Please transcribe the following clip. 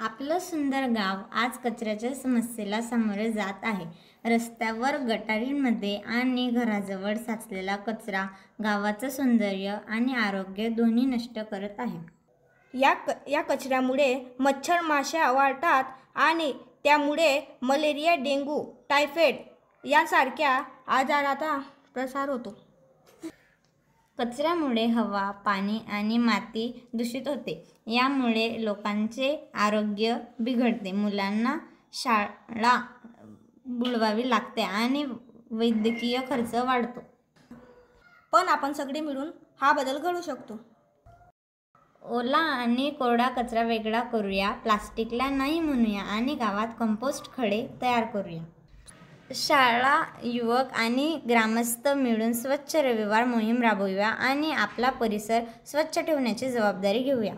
आपलं सुंदर गाव आज कचऱ्याच्या समस्येला सामोरे जात आहे. रस्त्यावर, गटारींमध्ये आणि घराजवळ साचलेला कचरा गावाचं सौंदर्य आणि आरोग्य दोन्ही नष्ट करत आहे. या कचऱ्यामुळे मच्छर, माशा वाढतात आणि त्यामुळे मलेरिया, डेंग्यू, टायफॉइड यांसारख्या आजाराचा प्रसार होतो. कचऱ्यामुळे हवा, पाणी आणि माती दूषित होते. यामुळे लोकांचे आरोग्य बिघडते, मुलांना शाळा बुडवावी लागते आणि वैद्यकीय खर्च वाढतो. पण आपण सगळे मिळून हा बदल घडवू शकतो. ओला आणि कोरडा कचरा वेगळा करूया, प्लास्टिकला नाही म्हणूया आणि गावात कंपोस्ट खडे तयार करूया. शाळा, युवक आणि ग्रामस्थ मिळून स्वच्छ रविवार मोहीम राबवूया आणि आपला परिसर स्वच्छ ठेवण्याची जबाबदारी घेऊया.